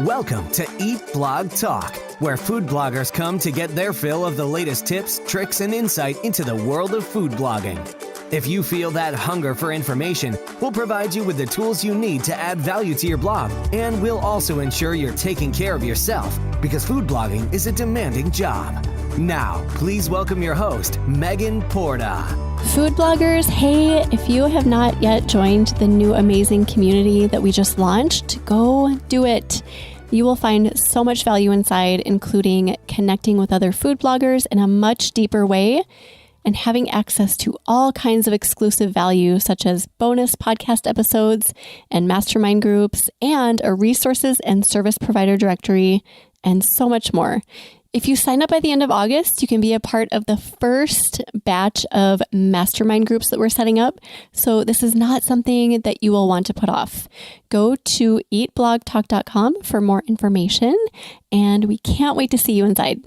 Welcome to Eat Blog Talk, where food bloggers come to get their fill of the latest tips, tricks, and insight into the world of food blogging. If you feel that hunger for information, we'll provide you with the tools you need to add value to your blog, and we'll also ensure you're taking care of yourself, because food blogging is a demanding job. Now, please welcome your host, Megan Porta. Food bloggers, hey, if you have not yet joined the new amazing community that we just launched, go do it. You will find so much value inside, including connecting with other food bloggers in a much deeper way and having access to all kinds of exclusive value, such as bonus podcast episodes and mastermind groups and a resources and service provider directory and so much more. If you sign up by the end of August, you can be a part of the first batch of mastermind groups that we're setting up. So this is not something that you will want to put off. Go to eatblogtalk.com for more information, and we can't wait to see you inside.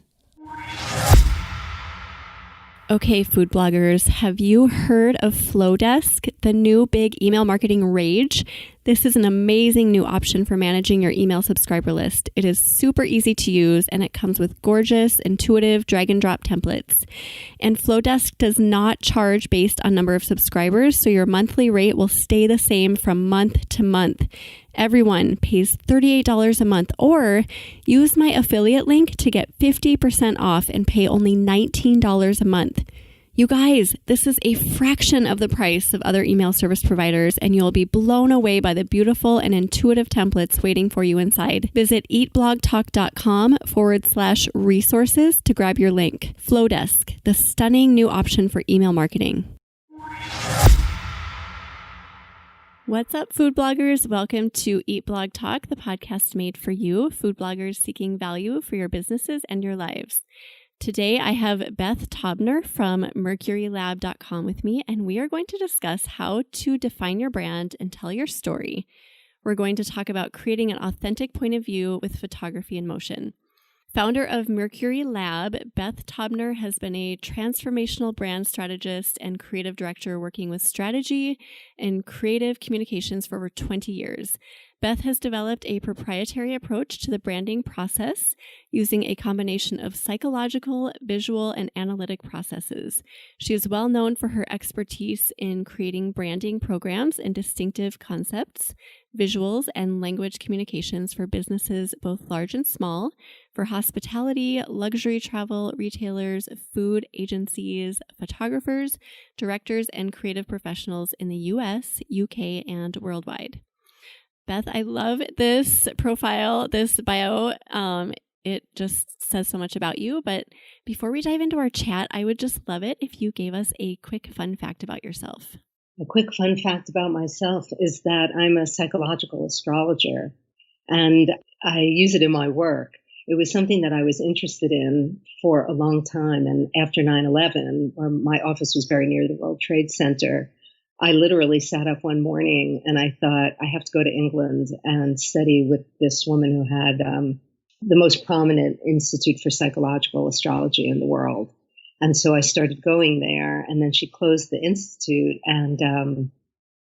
Okay, food bloggers, have you heard of Flowdesk, the new big email marketing rage? This is an amazing new option for managing your email subscriber list. It is super easy to use, and it comes with gorgeous, intuitive drag and drop templates. And Flowdesk does not charge based on number of subscribers, so your monthly rate will stay the same from month to month. Everyone pays $38 a month, or use my affiliate link to get 50% off and pay only $19 a month. You guys, this is a fraction of the price of other email service providers, and you'll be blown away by the beautiful and intuitive templates waiting for you inside. Visit eatblogtalk.com/resources to grab your link. Flowdesk, the stunning new option for email marketing. What's up, food bloggers? Welcome to Eat Blog Talk, the podcast made for you, food bloggers seeking value for your businesses and your lives. Today, I have Beth Taubner from mercurylab.com with me, and we are going to discuss how to define your brand and tell your story. We're going to talk about creating an authentic point of view with photography in motion. Founder of Mercury Lab, Beth Taubner has been a transformational brand strategist and creative director working with strategy and creative communications for over 20 years. Beth has developed a proprietary approach to the branding process using a combination of psychological, visual, and analytic processes. She is well known for her expertise in creating branding programs and distinctive concepts, visuals, and language communications for businesses both large and small, for hospitality, luxury travel, retailers, food agencies, photographers, directors, and creative professionals in the US, UK, and worldwide. Beth, I love this profile, this bio. It just says so much about you. But before we dive into our chat, I would just love it if you gave us a quick fun fact about yourself. A quick fun fact about myself is that I'm a psychological astrologer, and I use it in my work. It was something that I was interested in for a long time. And after 9/11, where my office was very near the World Trade Center, I literally sat up one morning and I thought, I have to go to England and study with this woman who had the most prominent institute for psychological astrology in the world. And so I started going there, and then she closed the institute, and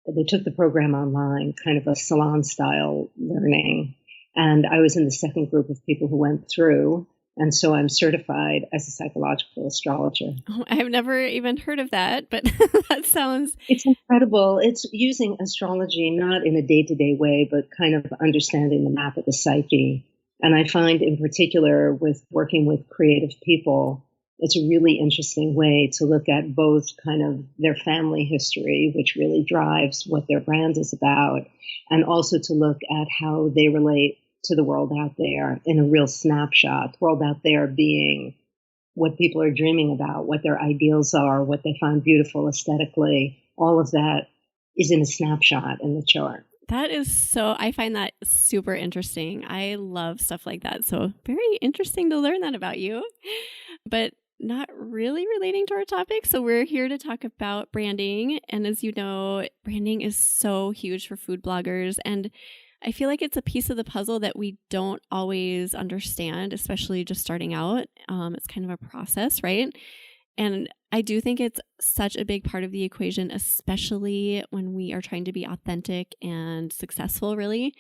they took the program online, kind of a salon-style learning. And I was in the second group of people who went through. And so I'm certified as a psychological astrologer. Oh, I have never even heard of that, but that sounds... It's incredible. It's using astrology not in a day-to-day way, but kind of understanding the map of the psyche. And I find in particular with working with creative people, it's a really interesting way to look at both kind of their family history, which really drives what their brand is about, and also to look at how they relate to the world out there in a real snapshot, the world out there being what people are dreaming about, what their ideals are, what they find beautiful aesthetically. All of that is in a snapshot in the chart. That is I find that super interesting. I love stuff like that. So very interesting to learn that about you, but not really relating to our topic. So we're here to talk about branding. And as you know, branding is so huge for food bloggers. And I feel like it's a piece of the puzzle that we don't always understand, especially just starting out. It's kind of a process, right? And I do think it's such a big part of the equation, especially when we are trying to be authentic and successful, really.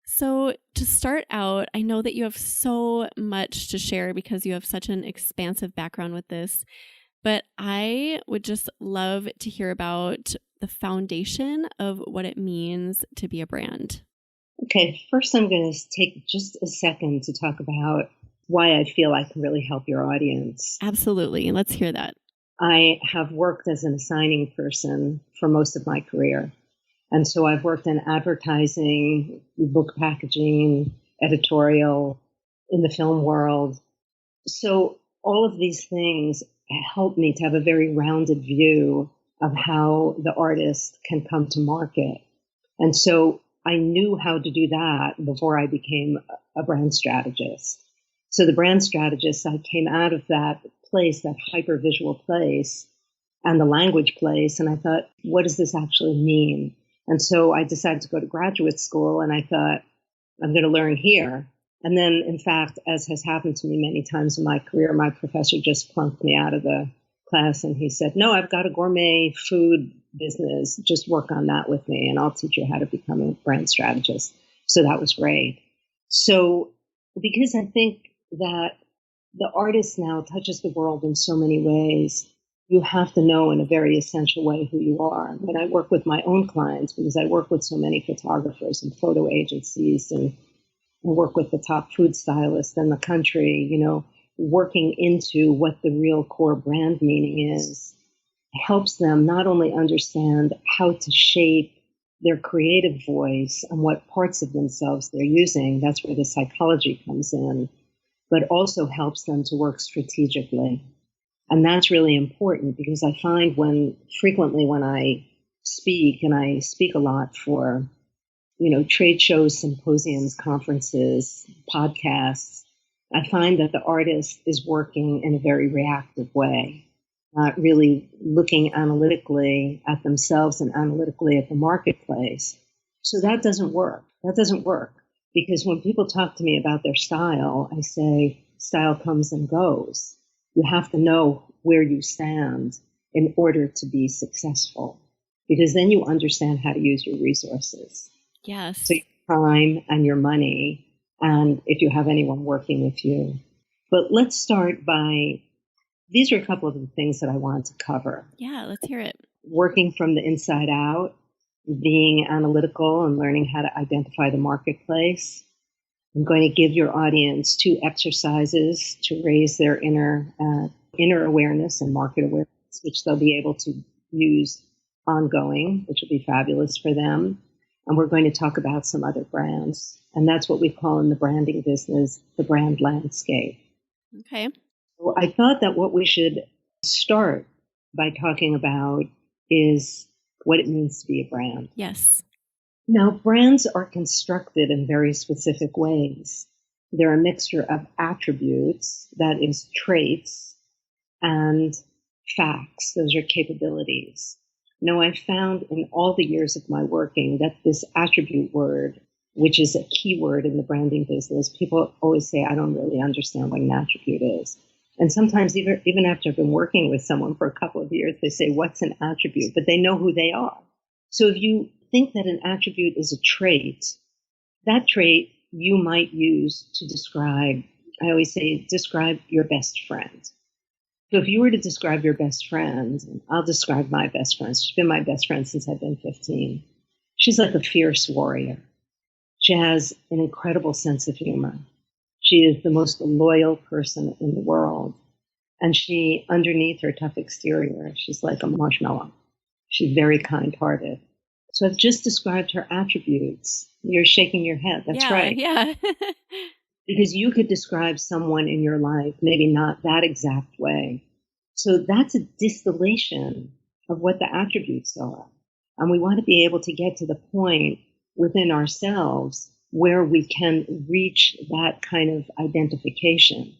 So to start out, I know that you have so much to share because you have such an expansive background with this, but I would just love to hear about the foundation of what it means to be a brand. Okay, first I'm going to take just a second to talk about why I feel I can really help your audience. Absolutely. Let's hear that. I have worked as an assigning person for most of my career. And so I've worked in advertising, book packaging, editorial, in the film world. So all of these things help me to have a very rounded view of how the artist can come to market. And so I knew how to do that before I became a brand strategist. So the brand strategist, I came out of that place, that hypervisual place, and the language place, and I thought, what does this actually mean? And so I decided to go to graduate school, and I thought, I'm going to learn here. And then, in fact, as has happened to me many times in my career, my professor just plunked me out of the class, and he said, no, I've got a gourmet food business. Just work on that with me, and I'll teach you how to become a brand strategist. So that was great. So because I think that the artist now touches the world in so many ways, you have to know in a very essential way who you are. When I work with my own clients, because I work with so many photographers and photo agencies, and I work with the top food stylists in the country, working into what the real core brand meaning is, helps them not only understand how to shape their creative voice and what parts of themselves they're using, that's where the psychology comes in, but also helps them to work strategically. And that's really important because I find frequently when I speak, and I speak a lot for, trade shows, symposiums, conferences, podcasts, I find that the artist is working in a very reactive way, not really looking analytically at themselves and analytically at the marketplace. So that doesn't work. That doesn't work because when people talk to me about their style, I say style comes and goes. You have to know where you stand in order to be successful, because then you understand how to use your resources. Yes. So your time and your money, and if you have anyone working with you. But let's start by, these are a couple of the things that I wanted to cover. Yeah, let's hear it. Working from the inside out, being analytical and learning how to identify the marketplace. I'm going to give your audience 2 exercises to raise their inner awareness and market awareness, which they'll be able to use ongoing, which will be fabulous for them. And we're going to talk about some other brands. And that's what we call in the branding business, the brand landscape. Okay. So I thought that what we should start by talking about is what it means to be a brand. Yes. Now, brands are constructed in very specific ways. They're a mixture of attributes, that is traits, and facts, those are capabilities. Now, I've found in all the years of my working that this attribute word, which is a key word in the branding business, people always say, I don't really understand what an attribute is. And sometimes even after I've been working with someone for a couple of years, they say, what's an attribute? But they know who they are. So if you think that an attribute is a trait, that trait you might use to describe, I always say, describe your best friend. So if you were to describe your best friend, and I'll describe my best friend. She's been my best friend since I've been 15. She's like a fierce warrior. She has an incredible sense of humor. She is the most loyal person in the world. And she, underneath her tough exterior, she's like a marshmallow. She's very kind-hearted. So I've just described her attributes. You're shaking your head. That's right. Yeah. Because you could describe someone in your life, maybe not that exact way. So that's a distillation of what the attributes are. And we want to be able to get to the point within ourselves where we can reach that kind of identification.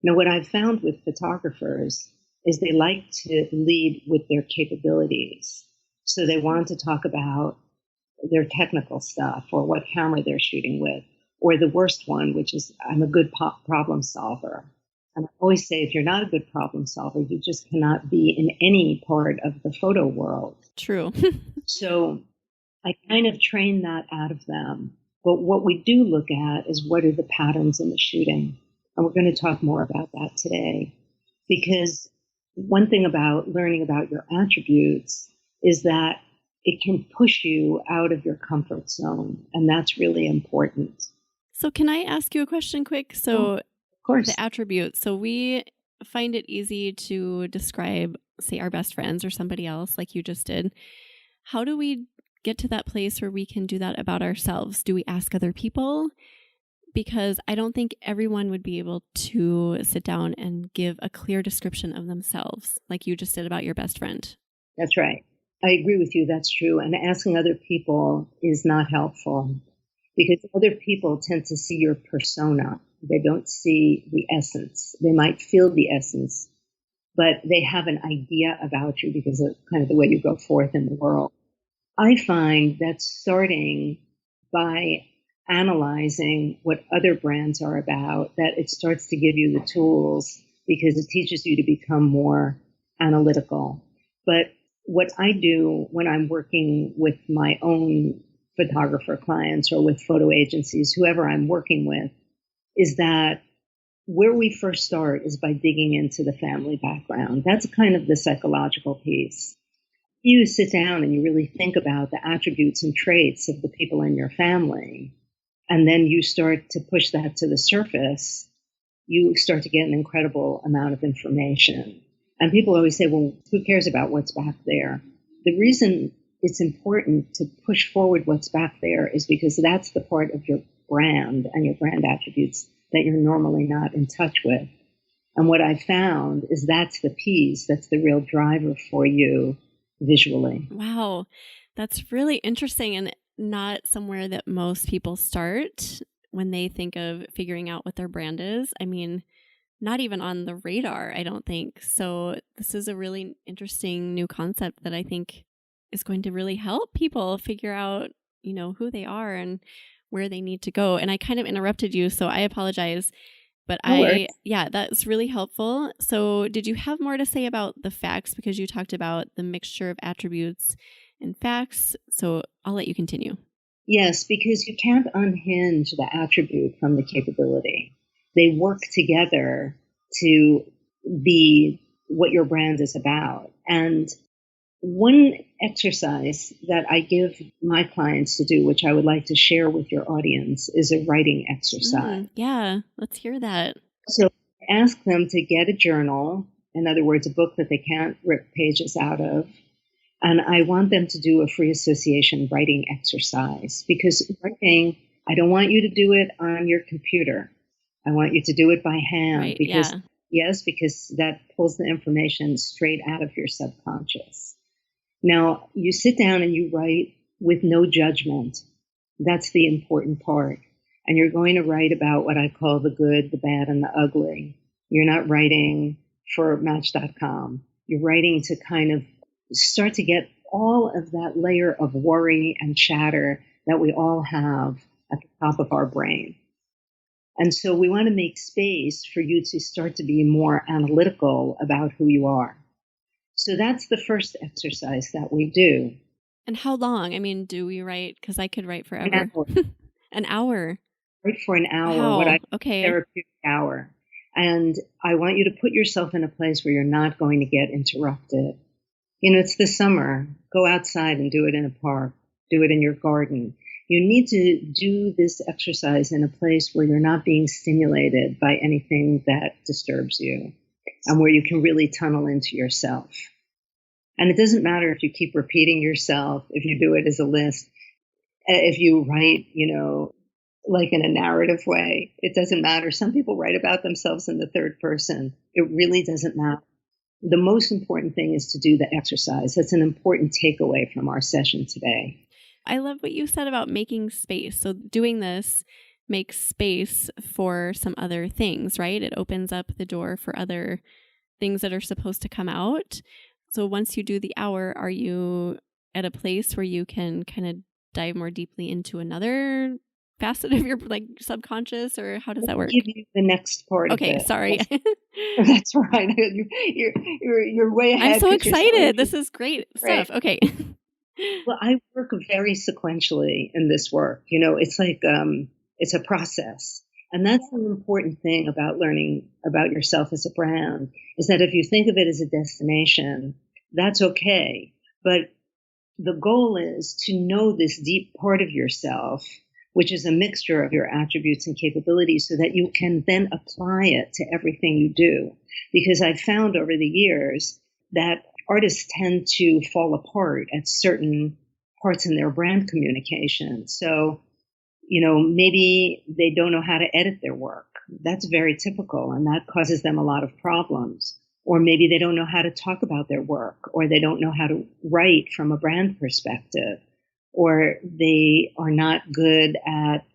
Now, what I've found with photographers is they like to lead with their capabilities. So they want to talk about their technical stuff or what camera they're shooting with, or the worst one, which is I'm a good problem solver. And I always say, if you're not a good problem solver, you just cannot be in any part of the photo world. True. So I kind of train that out of them. But what we do look at is what are the patterns in the shooting. And we're going to talk more about that today. Because one thing about learning about your attributes is that it can push you out of your comfort zone. And that's really important. So can I ask you a question quick? So of course, the attributes. So we find it easy to describe, say, our best friends or somebody else like you just did. How do we get to that place where we can do that about ourselves? Do we ask other people? Because I don't think everyone would be able to sit down and give a clear description of themselves like you just did about your best friend. That's right. I agree with you. That's true. And asking other people is not helpful because other people tend to see your persona. They don't see the essence. They might feel the essence, but they have an idea about you because of kind of the way you go forth in the world. I find that starting by analyzing what other brands are about, that it starts to give you the tools because it teaches you to become more analytical. But what I do when I'm working with my own photographer clients or with photo agencies, whoever I'm working with, is that where we first start is by digging into the family background. That's kind of the psychological piece. You sit down and you really think about the attributes and traits of the people in your family, and then you start to push that to the surface, you start to get an incredible amount of information. And people always say, well, who cares about what's back there? The reason it's important to push forward what's back there is because that's the part of your brand and your brand attributes that you're normally not in touch with. And what I found is that's the piece, that's the real driver for you visually. Wow, that's really interesting and not somewhere that most people start when they think of figuring out what their brand is. I mean, not even on the radar, I don't think. So this is a really interesting new concept that I think is going to really help people figure out, who they are and where they need to go. And I kind of interrupted you, so I apologize. But that's really helpful. So did you have more to say about the facts? Because you talked about the mixture of attributes and facts. So I'll let you continue. Yes, because you can't unhinge the attribute from the capability. They work together to be what your brand is about. And one exercise that I give my clients to do, which I would like to share with your audience, is a writing exercise. Yeah, let's hear that. So ask them to get a journal, in other words, a book that they can't rip pages out of. And I want them to do a free association writing exercise because writing, I don't want you to do it on your computer. I want you to do it by hand right, because because that pulls the information straight out of your subconscious. Now, you sit down and you write with no judgment. That's the important part. And you're going to write about what I call the good, the bad, and the ugly. You're not writing for Match.com. You're writing to kind of start to get all of that layer of worry and chatter that we all have at the top of our brain. And so we want to make space for you to start to be more analytical about who you are. So that's the first exercise that we do. And how long? I mean, do we write? Because I could write forever. An hour. An hour? Write for an hour. Wow. What I call okay. therapeutic hour. And I want you to put yourself in a place where you're not going to get interrupted. It's the summer. Go outside and do it in a park. Do it in your garden. You need to do this exercise in a place where you're not being stimulated by anything that disturbs you and where you can really tunnel into yourself. And it doesn't matter if you keep repeating yourself, if you do it as a list, if you write, like in a narrative way, it doesn't matter. Some people write about themselves in the third person. It really doesn't matter. The most important thing is to do the exercise. That's an important takeaway from our session today. I love what you said about making space. So doing this makes space for some other things, right? It opens up the door for other things that are supposed to come out. So once you do the hour, are you at a place where you can kind of dive more deeply into another facet of your subconscious, or how does that work? I'll give you the next part. Okay, sorry. That's right. You're way ahead. I'm so excited. This is great stuff. Okay. Well, I work very sequentially in this work. It's like it's a process. And that's an important thing about learning about yourself as a brand is that if you think of it as a destination, that's okay. But the goal is to know this deep part of yourself, which is a mixture of your attributes and capabilities, so that you can then apply it to everything you do. Because I've found over the years that artists tend to fall apart at certain parts in their brand communication. So, maybe they don't know how to edit their work. That's very typical, and that causes them a lot of problems. Or maybe they don't know how to talk about their work, or they don't know how to write from a brand perspective, or they are not good at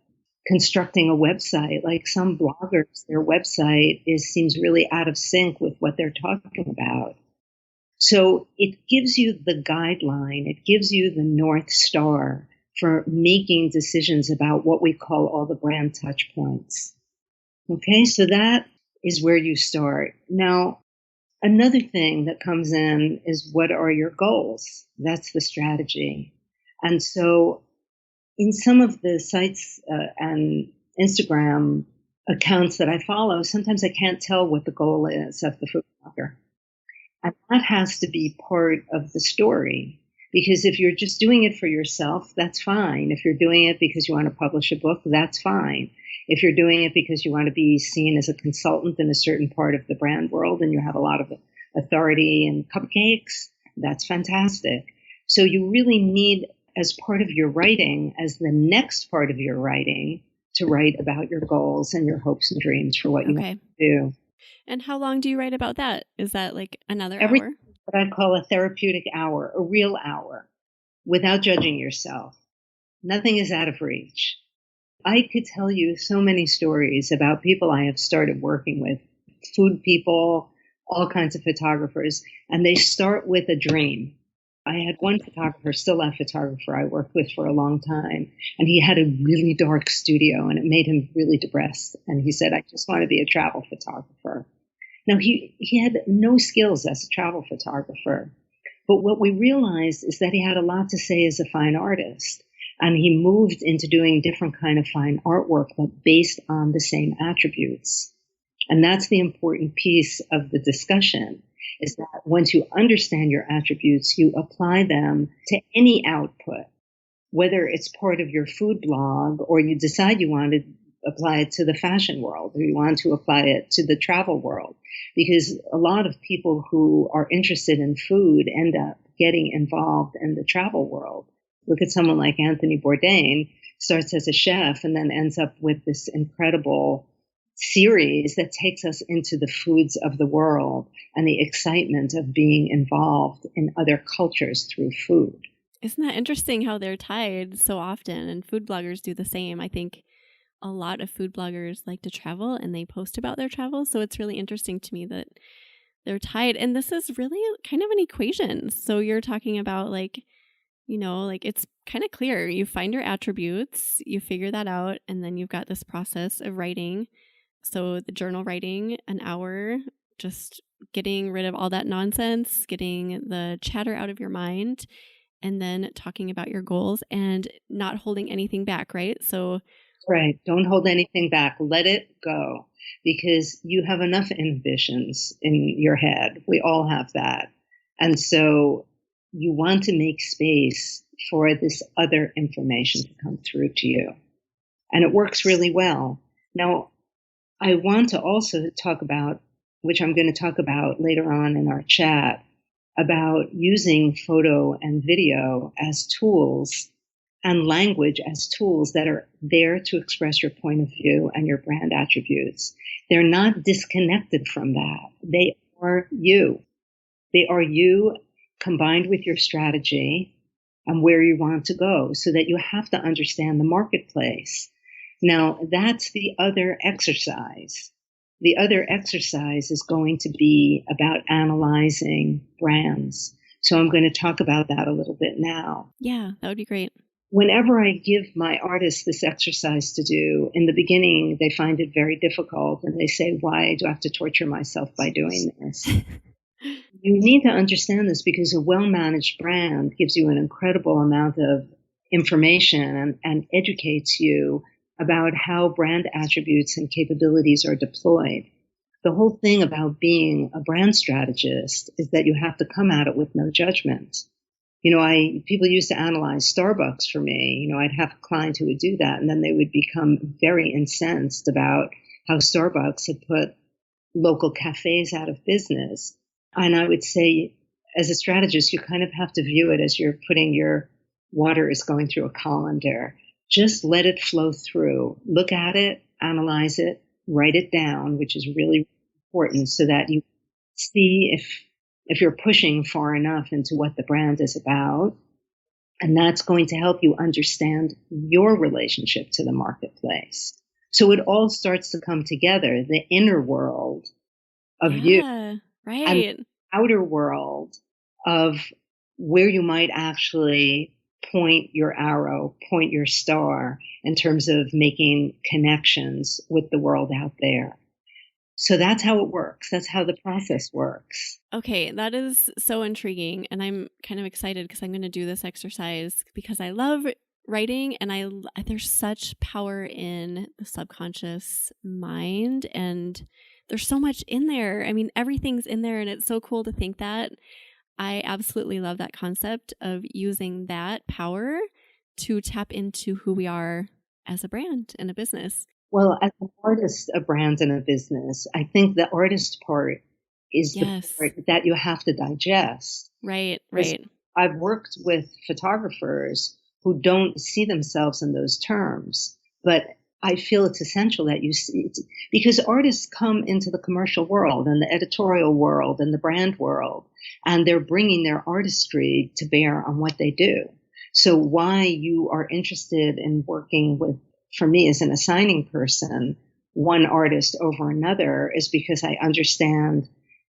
constructing a website. Like some bloggers, their website seems really out of sync with what they're talking about. So it gives you the guideline, it gives you the North Star for making decisions about what we call all the brand touch points. Okay, so that is where you start. Now, another thing that comes in is, what are your goals? That's the strategy. And so in some of the sites and Instagram accounts that I follow, sometimes I can't tell what the goal is of the food blogger. And that has to be part of the story. Because if you're just doing it for yourself, that's fine. If you're doing it because you want to publish a book, that's fine. If you're doing it because you want to be seen as a consultant in a certain part of the brand world and you have a lot of authority and cupcakes, that's fantastic. So you really need, as part of your writing, as the next part of your writing, to write about your goals and your hopes and dreams for what you want to do. And how long do you write about that? Is that like another Every hour? What I'd call a therapeutic hour, a real hour, without judging yourself. Nothing is out of reach. I could tell you so many stories about people I have started working with, food people, all kinds of photographers, and they start with a dream. I had one photographer, still life photographer I worked with for a long time, and he had a really dark studio and it made him really depressed. And he said, I just want to be a travel photographer. Now, he had no skills as a travel photographer, but what we realized is that he had a lot to say as a fine artist, and he moved into doing different kind of fine artwork, but based on the same attributes. And that's the important piece of the discussion, is that once you understand your attributes, you apply them to any output, whether it's part of your food blog or you decide you want to apply it to the fashion world or you want to apply it to the travel world. Because a lot of people who are interested in food end up getting involved in the travel world. Look at someone like Anthony Bourdain, starts as a chef and then ends up with this incredible series that takes us into the foods of the world and the excitement of being involved in other cultures through food. Isn't that interesting how they're tied so often? And food bloggers do the same. I think a lot of food bloggers like to travel and they post about their travels. So it's really interesting to me that they're tied. And this is really kind of an equation. So you're talking about like it's kind of clear. You find your attributes, you figure that out, and then you've got this process of writing. So the journal writing, an hour, just getting rid of all that nonsense, getting the chatter out of your mind, and then talking about your goals and not holding anything back, right? So right. Don't hold anything back. Let it go, because you have enough inhibitions in your head. We all have that. And so you want to make space for this other information to come through to you. And it works really well. Now, I want to also talk about, which I'm going to talk about later on in our chat, about using photo and video as tools and language as tools that are there to express your point of view and your brand attributes. They're not disconnected from that. They are you. They are you combined with your strategy and where you want to go, so that you have to understand the marketplace. Now, that's the other exercise. The other exercise is going to be about analyzing brands. So I'm going to talk about that a little bit now. Yeah, that would be great. Whenever I give my artists this exercise to do, in the beginning, they find it very difficult and they say, why do I have to torture myself by doing this? You need to understand this because a well-managed brand gives you an incredible amount of information and educates you about how brand attributes and capabilities are deployed. The whole thing about being a brand strategist is that you have to come at it with no judgment. People used to analyze Starbucks for me. I'd have a client who would do that, and then they would become very incensed about how Starbucks had put local cafes out of business. And I would say, as a strategist, you kind of have to view it as you're putting your water is going through a colander. Just let it flow through. Look at it, analyze it, write it down, which is really important so that you see if you're pushing far enough into what the brand is about. And that's going to help you understand your relationship to the marketplace. So it all starts to come together, the inner world of you right. and the outer world of where you might actually point your arrow, point your star in terms of making connections with the world out there. So that's how it works. That's how the process works. Okay, that is so intriguing. And I'm kind of excited because I'm going to do this exercise because I love writing and there's such power in the subconscious mind and there's so much in there. I mean, everything's in there and it's so cool to think that. I absolutely love that concept of using that power to tap into who we are as a brand and a business. Well, as an artist, a brand, and a business, I think the artist part is the part that you have to digest. Right. I've worked with photographers who don't see themselves in those terms, but I feel it's essential that you see it because artists come into the commercial world and the editorial world and the brand world, and they're bringing their artistry to bear on what they do. So why you are interested in working with, for me as an assigning person, one artist over another is because I understand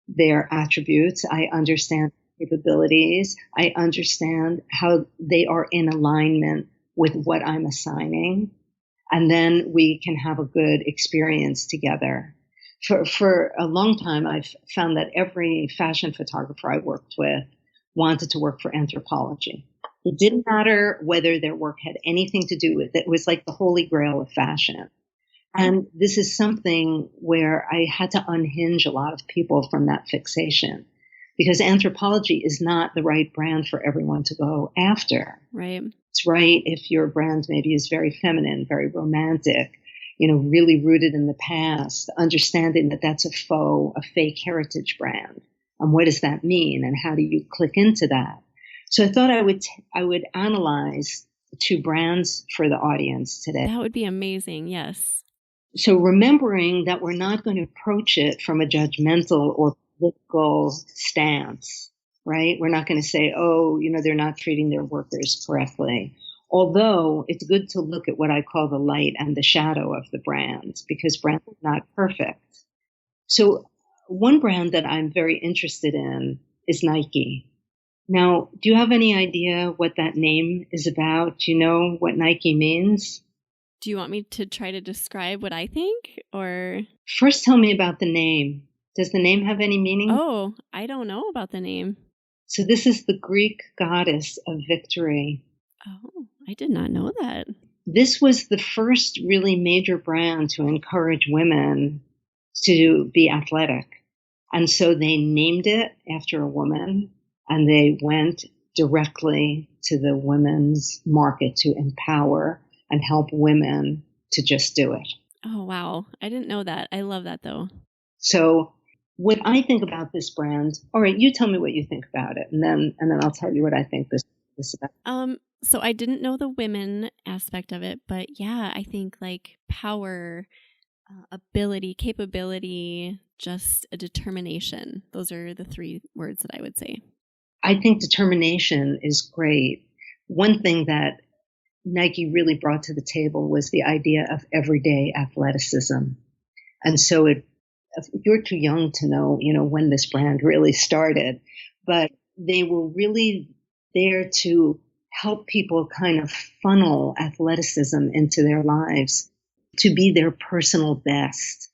their attributes. I understand capabilities. I understand how they are in alignment with what I'm assigning. And then we can have a good experience together. For a long time, I've found that every fashion photographer I worked with wanted to work for Anthropologie. It didn't matter whether their work had anything to do with it. It was like the holy grail of fashion. And this is something where I had to unhinge a lot of people from that fixation because Anthropologie is not the right brand for everyone to go after. Right. It's right if your brand maybe is very feminine, very romantic, really rooted in the past, understanding that that's a fake heritage brand. And what does that mean? And how do you click into that? So I thought I would analyze 2 brands for the audience today. That would be amazing. Yes. So remembering that we're not going to approach it from a judgmental or political stance, right? We're not going to say, they're not treating their workers correctly. Although it's good to look at what I call the light and the shadow of the brand because brands are not perfect. So one brand that I'm very interested in is Nike. Now, do you have any idea what that name is about? Do you know what Nike means? Do you want me to try to describe what I think or? First, tell me about the name. Does the name have any meaning? Oh, I don't know about the name. So this is the Greek goddess of victory. Oh, I did not know that. This was the first really major brand to encourage women to be athletic. And so they named it after a woman and they went directly to the women's market to empower and help women to just do it. Oh, wow. I didn't know that. I love that though. So what I think about this brand, all right, you tell me what you think about it, and then I'll tell you what I think this is about. So I didn't know the women aspect of it, but yeah, I think like power, ability, capability, just a determination. Those are the 3 words that I would say. I think determination is great. One thing that Nike really brought to the table was the idea of everyday athleticism. And so you're too young to know, when this brand really started, but they were really there to help people kind of funnel athleticism into their lives to be their personal best.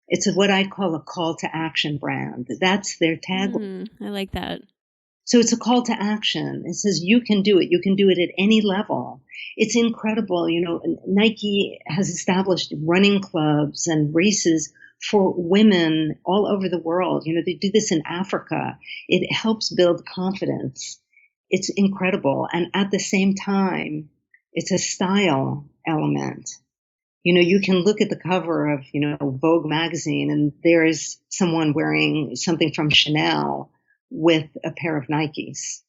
It's what I call a call to action brand. That's their tagline. I like that. So it's a call to action. It says you can do it. You can do it at any level. It's incredible. Nike has established running clubs and races for women all over the world. They do this in Africa. It helps build confidence. It's incredible. And at the same time, it's a style element. You can look at the cover of, Vogue magazine, and there is someone wearing something from Chanel with a pair of Nikes,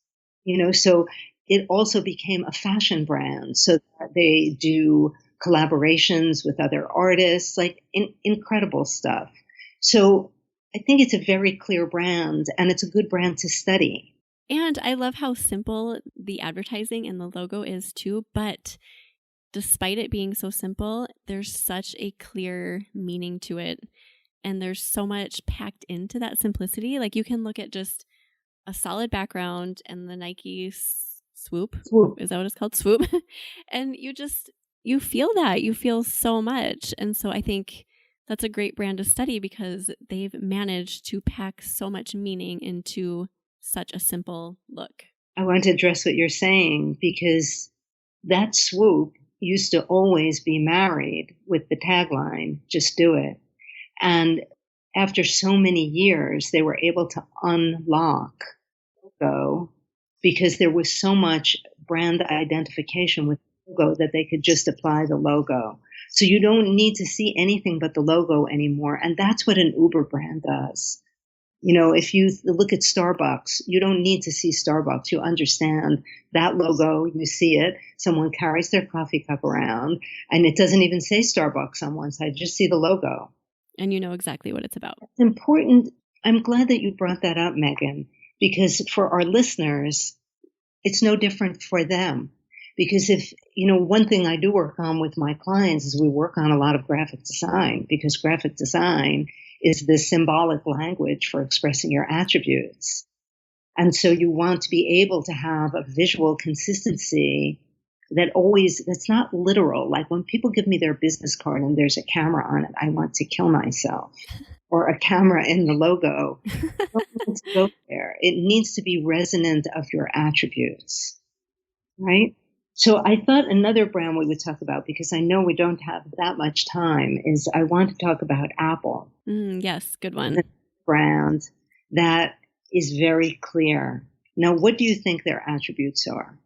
so it also became a fashion brand. So that they do collaborations with other artists, like incredible stuff. So I think it's a very clear brand, and it's a good brand to study. And I love how simple the advertising and the logo is too, but despite it being so simple, there's such a clear meaning to it. And there's so much packed into that simplicity. Like you can look at just a solid background and the Nike swoop. Is that what it's called? Swoop. And you feel that. You feel so much. And so I think that's a great brand to study because they've managed to pack so much meaning into such a simple look. I want to address what you're saying because that swoop used to always be married with the tagline, just do it. And after so many years, they were able to unlock logo because there was so much brand identification with the logo that they could just apply the logo. So you don't need to see anything but the logo anymore. And that's what an Uber brand does. If you look at Starbucks, you don't need to see Starbucks. You understand that logo. You see it. Someone carries their coffee cup around, and it doesn't even say Starbucks on one side. Just see the logo. And you know exactly what it's about. It's important. I'm glad that you brought that up, Megan, because for our listeners, it's no different for them. Because one thing I do work on with my clients is we work on a lot of graphic design, because graphic design is the symbolic language for expressing your attributes. And so you want to be able to have a visual consistency that's not literal. Like when people give me their business card and there's a camera on it, I want to kill myself. Or a camera in the logo. I don't want to go there. It needs to be resonant of your attributes, right? So I thought another brand we would talk about, because I know we don't have that much time, is I want to talk about Apple. Yes, good one. The brand that is very clear. Now, what do you think their attributes are?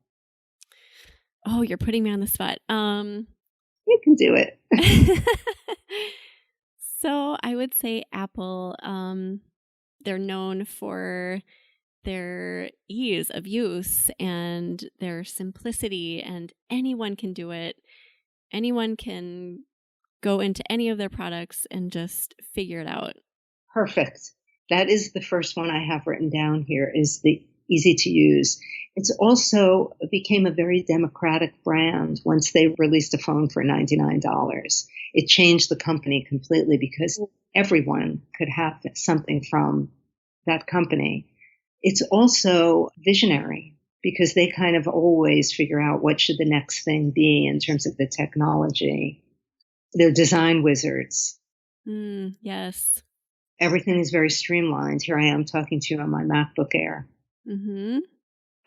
Oh, you're putting me on the spot. You can do it. So I would say Apple, they're known for their ease of use and their simplicity, and anyone can do it. Anyone can go into any of their products and just figure it out. Perfect. That is the first one I have written down here, is the easy to use. It's also became a very democratic brand once they released a phone for $99. It changed the company completely because everyone could have something from that company. It's also visionary because they kind of always figure out what should the next thing be in terms of the technology. They're design wizards. Yes. Everything is very streamlined. Here I am talking to you on my MacBook Air. Mm-hmm.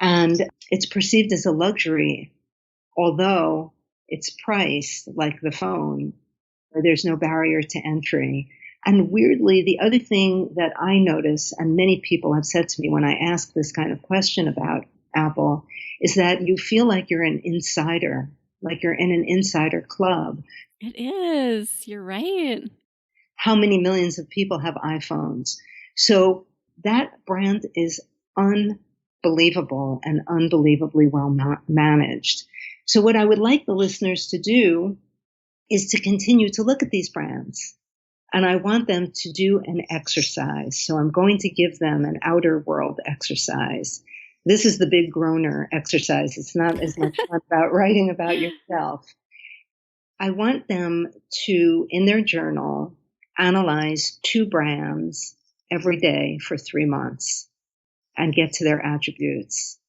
And it's perceived as a luxury, although it's priced like the phone. There's no barrier to entry. And weirdly, the other thing that I notice, and many people have said to me when I ask this kind of question about Apple, is that you feel like you're an insider, like you're in an insider club. It is. You're right. How many millions of people have iPhones? So that brand is unbelievable and unbelievably well managed. So what I would like the listeners to do is to continue to look at these brands. And I want them to do an exercise. So I'm going to give them an outer world exercise. This is the big groaner exercise. It's not as much about writing about yourself. I want them to, in their journal, analyze 2 brands every day for 3 months and get to their attributes.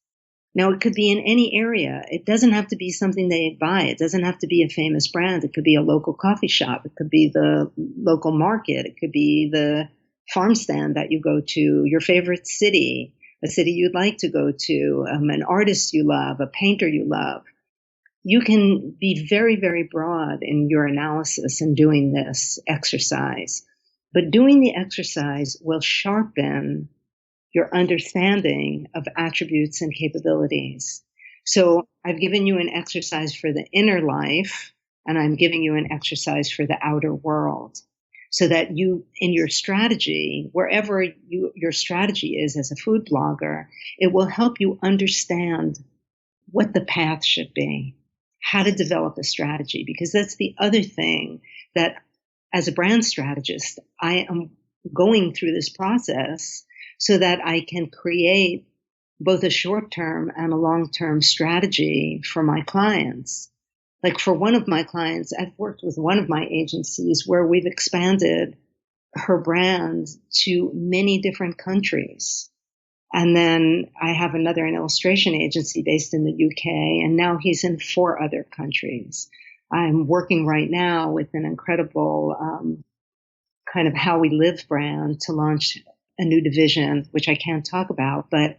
Now, it could be in any area. It doesn't have to be something they buy. It doesn't have to be a famous brand. It could be a local coffee shop. It could be the local market. It could be the farm stand that you go to, your favorite city, a city you'd like to go to, an artist you love, a painter you love. You can be very, very broad in your analysis in doing this exercise. But doing the exercise will sharpen your understanding of attributes and capabilities. So I've given you an exercise for the inner life, and I'm giving you an exercise for the outer world, so that you, in your strategy, wherever your strategy is as a food blogger, it will help you understand what the path should be, how to develop a strategy, because that's the other thing that, as a brand strategist, I am going through this process so that I can create both a short-term and a long-term strategy for my clients. Like for one of my clients, I've worked with one of my agencies where we've expanded her brand to many different countries. And then I have an illustration agency based in the UK, and now he's in 4 other countries. I'm working right now with an incredible kind of How We Live brand to launch a new division, which I can't talk about. But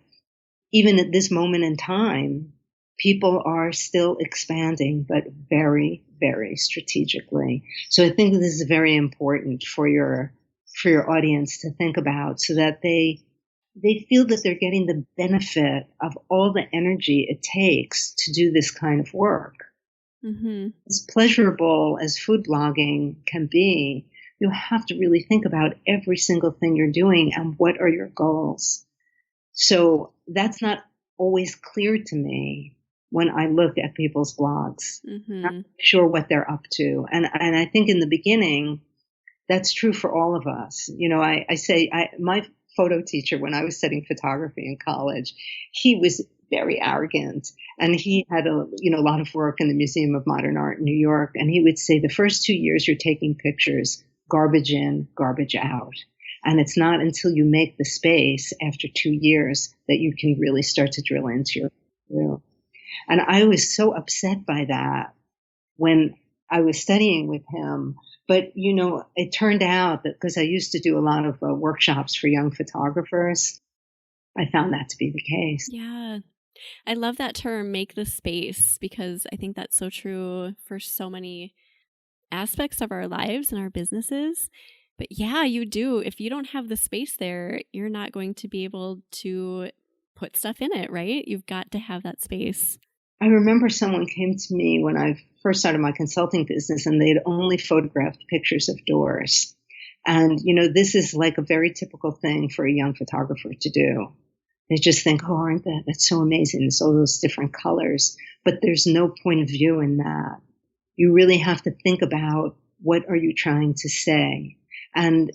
even at this moment in time, people are still expanding, but very, very strategically. So I think this is very important for your audience to think about, so that they feel that they're getting the benefit of all the energy it takes to do this kind of work. Mm-hmm. As pleasurable as food blogging can be, you have to really think about every single thing you're doing and what are your goals. So that's not always clear to me when I look at people's blogs. Mm-hmm. I'm not sure what they're up to. And I think in the beginning, that's true for all of us. You know, I say my photo teacher, when I was studying photography in college, he was very arrogant, and he had a lot of work in the Museum of Modern Art in New York. And he would say, the first 2 years you're taking pictures, garbage in, garbage out. And it's not until you make the space after 2 years that you can really start to drill into your room. And I was so upset by that when I was studying with him. But, it turned out that because I used to do a lot of workshops for young photographers, I found that to be the case. Yeah. I love that term, make the space, because I think that's so true for so many aspects of our lives and our businesses. But yeah, you do. If you don't have the space there, you're not going to be able to put stuff in it, right? You've got to have that space. I remember someone came to me when I first started my consulting business, and they'd only photographed pictures of doors. And, this is like a very typical thing for a young photographer to do. They just think, oh, that's so amazing. It's all those different colors. But there's no point of view in that. You really have to think about, what are you trying to say? And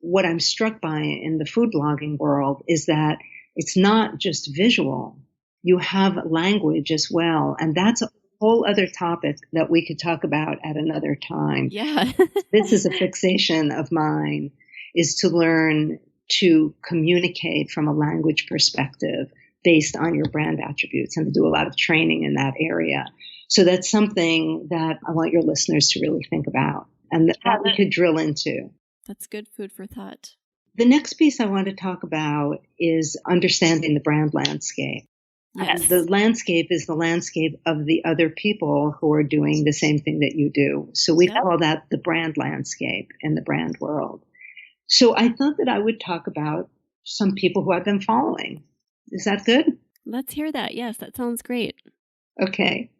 what I'm struck by in the food blogging world is that it's not just visual. You have language as well. And that's a whole other topic that we could talk about at another time. Yeah. This is a fixation of mine, is to learn to communicate from a language perspective based on your brand attributes, and to do a lot of training in that area. So that's something that I want your listeners to really think about, and that we could drill into. That's good food for thought. The next piece I want to talk about is understanding the brand landscape. Yes. And the landscape is the landscape of the other people who are doing the same thing that you do. So we call that the brand landscape in the brand world. So I thought that I would talk about some people who I've been following. Is that good? Let's hear that. Yes, that sounds great. Okay.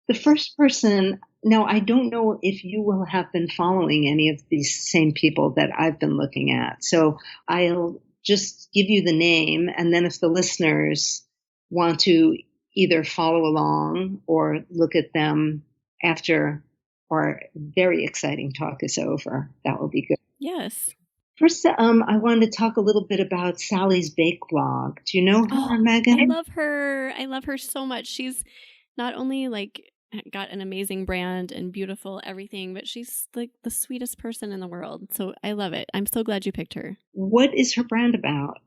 The first person, now I don't know if you will have been following any of these same people that I've been looking at. So I'll just give you the name, and then if the listeners want to either follow along or look at them after our very exciting talk is over, that will be good. Yes. First, I wanted to talk a little bit about Sally's Bake Blog. Do you know her, Megan? I love her. I love her so much. She's not only got an amazing brand and beautiful everything, but she's like the sweetest person in the world. So I love it. I'm so glad you picked her. What is her brand about?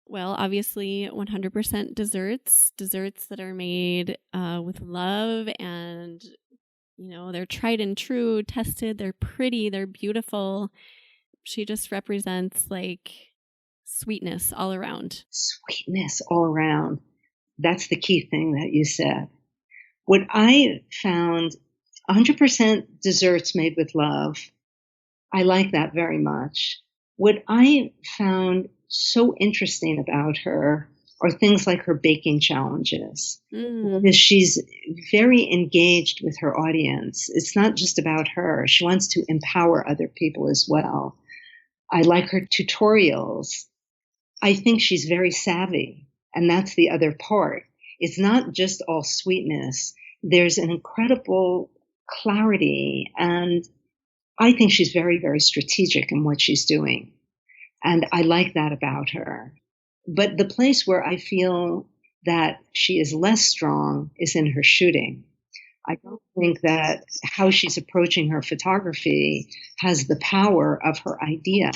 Well, obviously 100% desserts that are made with love, and, they're tried and true, tested, they're pretty, they're beautiful. She just represents like sweetness all around. Sweetness all around. That's the key thing that you said. What I found, 100% desserts made with love. I like that very much. What I found so interesting about her are things like her baking challenges. Because she's very engaged with her audience. It's not just about her. She wants to empower other people as well. I like her tutorials. I think she's very savvy. And that's the other part. It's not just all sweetness. There's an incredible clarity, and I think she's very, very strategic in what she's doing. And I like that about her. But the place where I feel that she is less strong is in her shooting. I don't think that how she's approaching her photography has the power of her idea.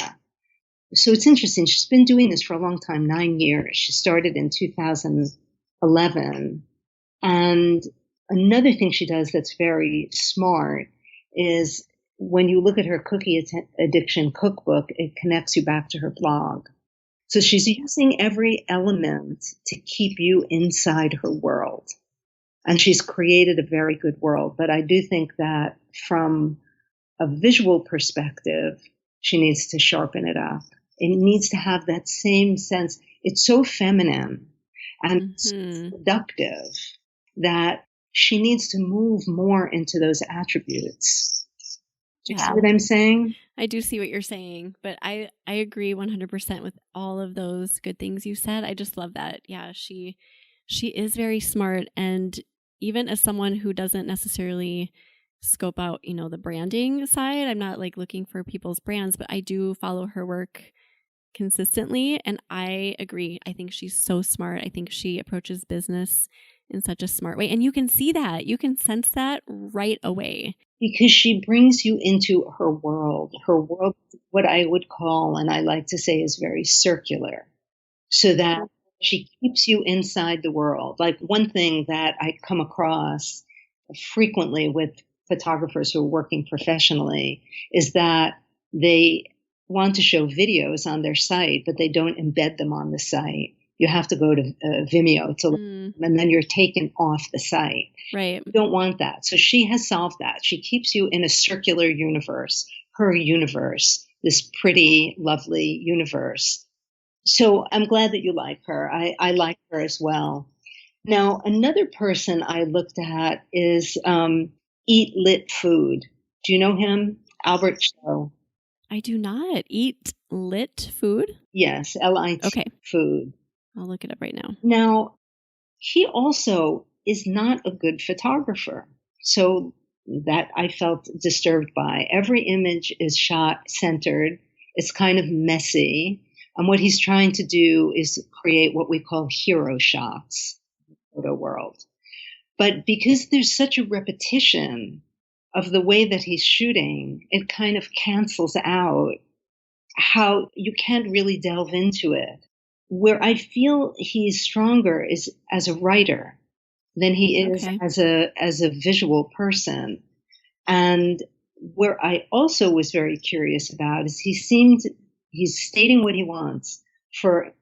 So it's interesting. She's been doing this for a long time, 9 years. She started in 2011. And another thing she does that's very smart is when you look at her cookie addiction cookbook, it connects you back to her blog. So she's using every element to keep you inside her world. And she's created a very good world. But I do think that from a visual perspective, she needs to sharpen it up. It needs to have that same sense. It's so feminine and seductive that she needs to move more into those attributes. Do you see what I'm saying? I do see what you're saying, but I agree 100% with all of those good things you said. I just love that. Yeah, she is very smart. And even as someone who doesn't necessarily scope out, the branding side, I'm not like looking for people's brands, but I do follow her work consistently. And I agree. I think she's so smart. I think she approaches business in such a smart way. And you can see that. You can sense that right away. Because she brings you into her world. Her world, what I would call, and I like to say, is very circular. So that she keeps you inside the world. Like one thing that I come across frequently with photographers who are working professionally is that they want to show videos on their site, but they don't embed them on the site. You have to go to Vimeo and then you're taken off the site. Right. You don't want that. So she has solved that. She keeps you in a circular universe, her universe, this pretty, lovely universe. So I'm glad that you like her. I like her as well. Now, another person I looked at is Eat Lit Food. Do you know him? Albert Show. I do not. Eat Lit Food? Yes, L-I-T Okay. Food. I'll look it up right now. Now, he also is not a good photographer. So that I felt disturbed by. Every image is shot centered. It's kind of messy. And what he's trying to do is create what we call hero shots in the photo world. But because there's such a repetition of the way that he's shooting, it kind of cancels out how you can't really delve into it. Where I feel he's stronger is as a writer than he is as a visual person. And where I also was very curious about is he's stating what he wants for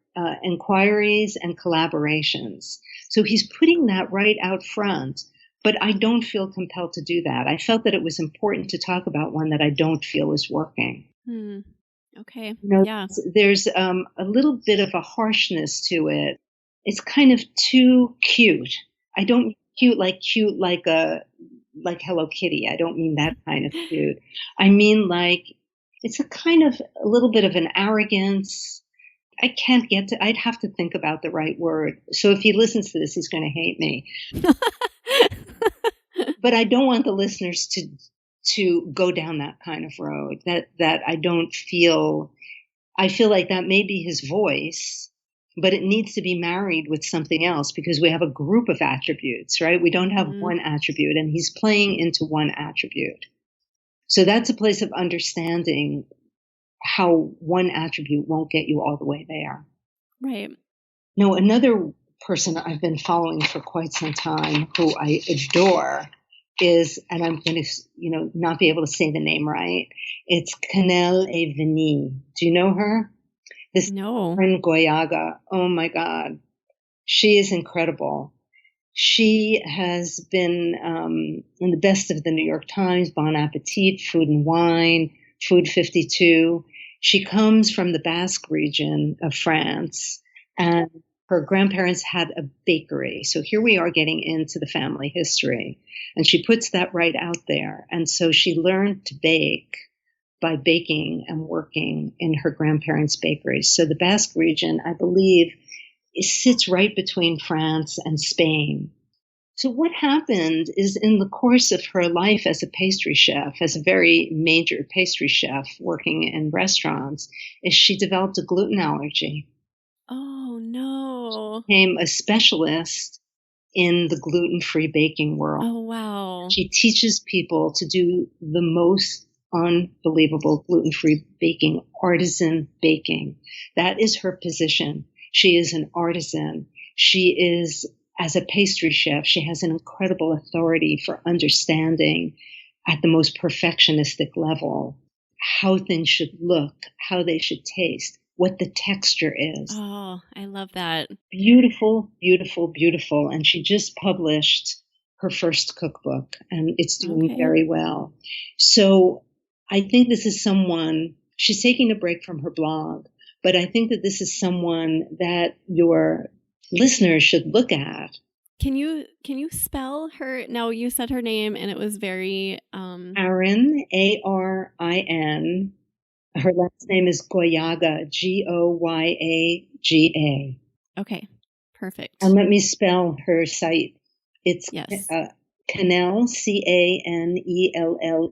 inquiries and collaborations. So he's putting that right out front, but I don't feel compelled to do that. I felt that it was important to talk about one that I don't feel is working. Okay. There's a little bit of a harshness to it. It's kind of too cute. I don't mean cute like Hello Kitty. I don't mean that kind of cute. I mean like it's a little bit of an arrogance. I'd have to think about the right word. So if he listens to this, he's going to hate me. But I don't want the listeners to go down that kind of road. That I feel like that may be his voice, but it needs to be married with something else because we have a group of attributes, right? We don't have one attribute, and he's playing into one attribute. So that's a place of understanding how one attribute won't get you all the way there. Right. No, another person I've been following for quite some time who I adore is, and I'm going to, not be able to say the name right. It's Canel Eveni. Do you know her? This No. in Goyaga. Oh my God. She is incredible. She has been in the best of the New York Times, Bon Appetit, Food and Wine, Food 52. She comes from the Basque region of France, and her grandparents had a bakery. So here we are getting into the family history. And she puts that right out there. And so she learned to bake by baking and working in her grandparents' bakery. So the Basque region, I believe, it sits right between France and Spain. So what happened is in the course of her life as a pastry chef, as a very major pastry chef working in restaurants, is she developed a gluten allergy. Oh, no. Became a specialist in the gluten-free baking world. Oh, wow. She teaches people to do the most unbelievable gluten-free baking, artisan baking. That is her position. She is an artisan. She is, as a pastry chef, she has an incredible authority for understanding at the most perfectionistic level how things should look, how they should taste, what the texture is. Oh, I love that. Beautiful, beautiful, beautiful. And she just published her first cookbook, and it's doing very well. So I think this is someone, she's taking a break from her blog, but I think that this is someone that your listeners should look at. Can you spell her? No, you said her name and it was very Arin, Arin. Her last name is Goyaga, Goyaga. Okay, perfect. And let me spell her site. It's yes. Canelle,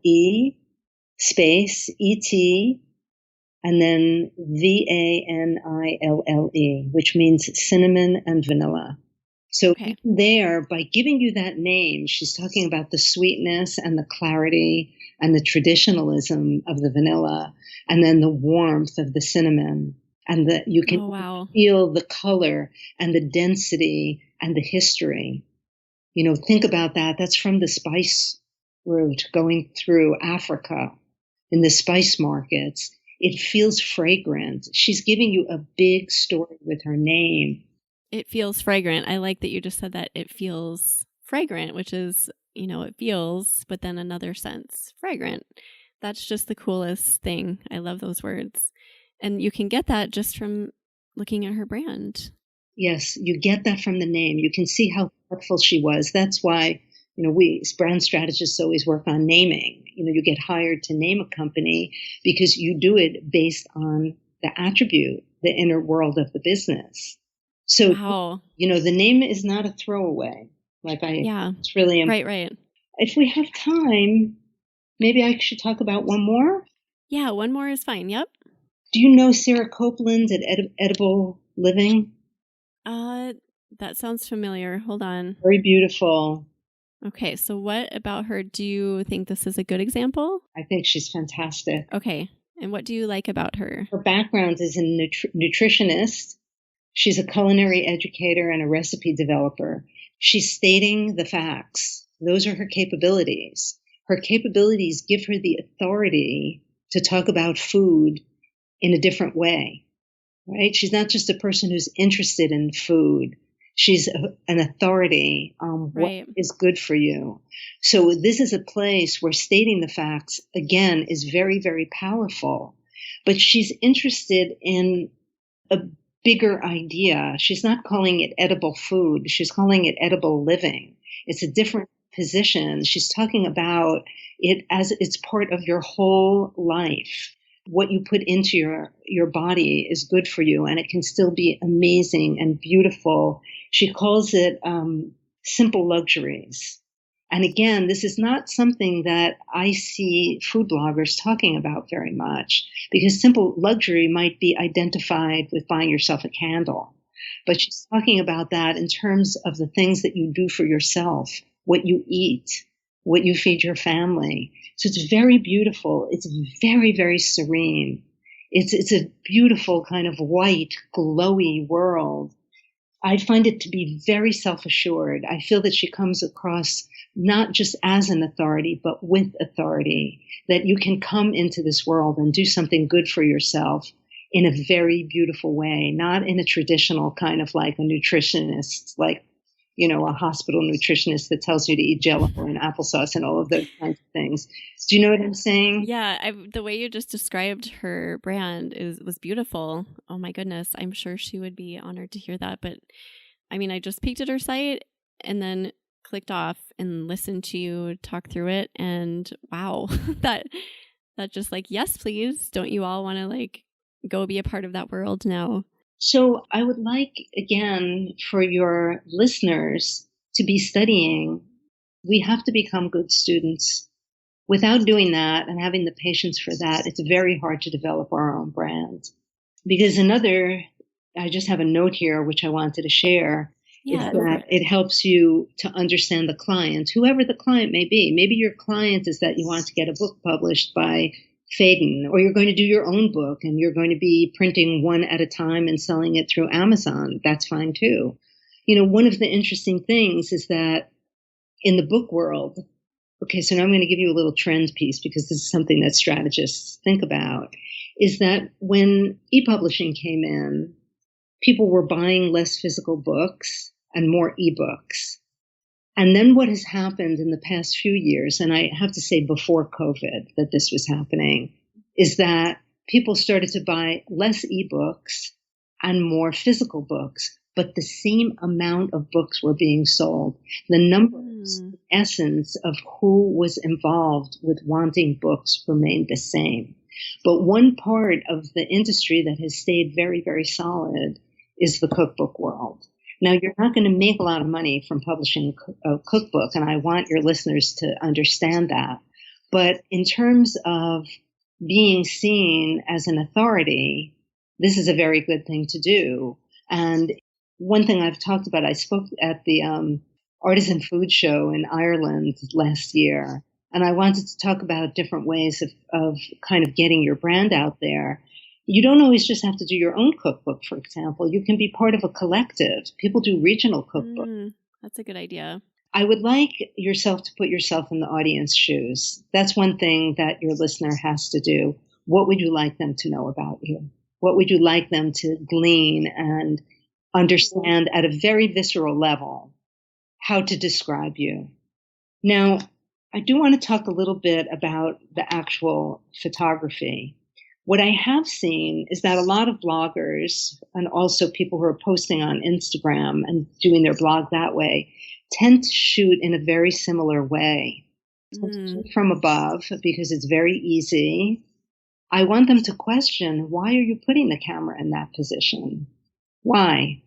Canelle, space ET, and then Vanille, which means cinnamon and vanilla. So there, by giving you that name, she's talking about the sweetness and the clarity and the traditionalism of the vanilla, and then the warmth of the cinnamon, and that you can feel the color and the density and the history. Think about that. That's from the spice route going through Africa in the spice markets. It feels fragrant. She's giving you a big story with her name. It feels fragrant. I like that you just said that it feels fragrant, which is, it feels, but then another sense, fragrant. That's just the coolest thing. I love those words. And you can get that just from looking at her brand. Yes, you get that from the name. You can see how thoughtful she was. That's why, we as brand strategists always work on naming. You get hired to name a company because you do it based on the attribute, the inner world of the business. So, the name is not a throwaway. It's really important. Right. If we have time, maybe I should talk about one more. Yeah, one more is fine. Yep. Do you know Sarah Copeland at Edible Living? That sounds familiar. Hold on. Very beautiful. Okay, so what about her? Do you think this is a good example? I think she's fantastic. Okay, and what do you like about her? Her background is a nutritionist. She's a culinary educator and a recipe developer. She's stating the facts. Those are her capabilities. Her capabilities give her the authority to talk about food in a different way, right? She's not just a person who's interested in food. She's an authority on what is good for you. So this is a place where stating the facts, again, is very, very powerful. But she's interested in a bigger idea. She's not calling it edible food. She's calling it edible living. It's a different position. She's talking about it as it's part of your whole life. What you put into your body is good for you, and it can still be amazing and beautiful. She calls it simple luxuries. And again, this is not something that I see food bloggers talking about very much, because simple luxury might be identified with buying yourself a candle. But she's talking about that in terms of the things that you do for yourself, what you eat, what you feed your family. So it's very beautiful. It's very, very serene. It's a beautiful kind of white, glowy world. I find it to be very self-assured. I feel that she comes across not just as an authority, but with authority, that you can come into this world and do something good for yourself in a very beautiful way, not in a traditional kind of like a nutritionist, like, a hospital nutritionist that tells you to eat Jell-O and applesauce and all of those kinds of things. Do you know what I'm saying? Yeah, the way you just described her brand was beautiful. Oh my goodness, I'm sure she would be honored to hear that. But I mean, I just peeked at her site and then clicked off and listened to you talk through it, and wow, that just like, yes, please. Don't you all want to like go be a part of that world now? So I would like, again, for your listeners to be studying. We have to become good students. Without doing that and having the patience for that, it's very hard to develop our own brand. Because I just have a note here, which I wanted to share, is that it helps you to understand the client, whoever the client may be. Maybe your client is that you want to get a book published by Faden, or you're going to do your own book and you're going to be printing one at a time and selling it through Amazon. That's fine too. One of the interesting things is that in the book world, okay, so now I'm going to give you a little trend piece because this is something that strategists think about, is that when e-publishing came in, people were buying less physical books and more ebooks. And then what has happened in the past few years, and I have to say before COVID that this was happening, is that people started to buy less ebooks and more physical books, but the same amount of books were being sold. The numbers, the essence of who was involved with wanting books remained the same. But one part of the industry that has stayed very, very solid is the cookbook world. Now, you're not going to make a lot of money from publishing a cookbook, and I want your listeners to understand that. But in terms of being seen as an authority, this is a very good thing to do. And one thing I've talked about, I spoke at the Artisan Food Show in Ireland last year, and I wanted to talk about different ways of kind of getting your brand out there. You don't always just have to do your own cookbook, for example. You can be part of a collective. People do regional cookbooks. That's a good idea. I would like yourself to put yourself in the audience shoes. That's one thing that your listener has to do. What would you like them to know about you? What would you like them to glean and understand at a very visceral level how to describe you? Now, I do want to talk a little bit about the actual photography. What I have seen is that a lot of bloggers and also people who are posting on Instagram and doing their blog that way tend to shoot in a very similar way. Shoot from above because it's very easy. I want them to question, why are you putting the camera in that position? Why?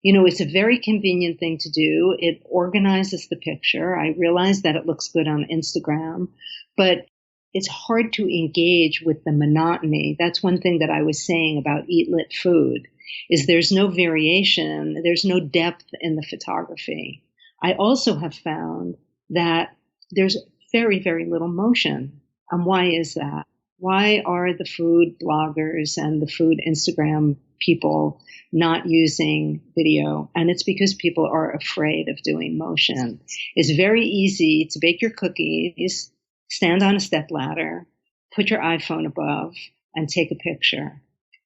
It's a very convenient thing to do. It organizes the picture. I realize that it looks good on Instagram, but it's hard to engage with the monotony. That's one thing that I was saying about Eat Lit Food, is there's no variation, there's no depth in the photography. I also have found that there's very, very little motion. And why is that? Why are the food bloggers and the food Instagram people not using video? And it's because people are afraid of doing motion. It's very easy to bake your cookies, stand on a stepladder, put your iPhone above, and take a picture.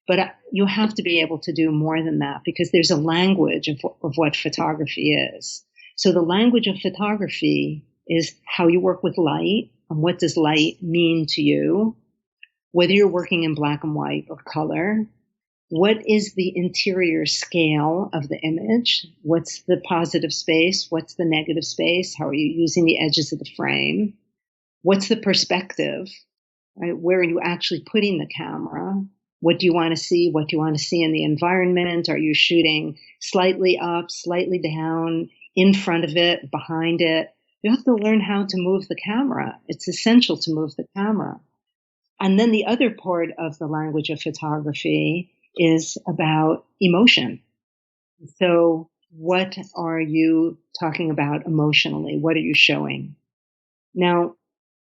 But you have to be able to do more than that because there's a language of what photography is. So the language of photography is how you work with light and what does light mean to you, whether you're working in black and white or color. What is the interior scale of the image? What's the positive space? What's the negative space? How are you using the edges of the frame? What's the perspective? Right? Where are you actually putting the camera? What do you want to see? What do you want to see in the environment? Are you shooting slightly up, slightly down, in front of it, behind it? You have to learn how to move the camera. It's essential to move the camera. And then the other part of the language of photography is about emotion. So what are you talking about emotionally? What are you showing? Now,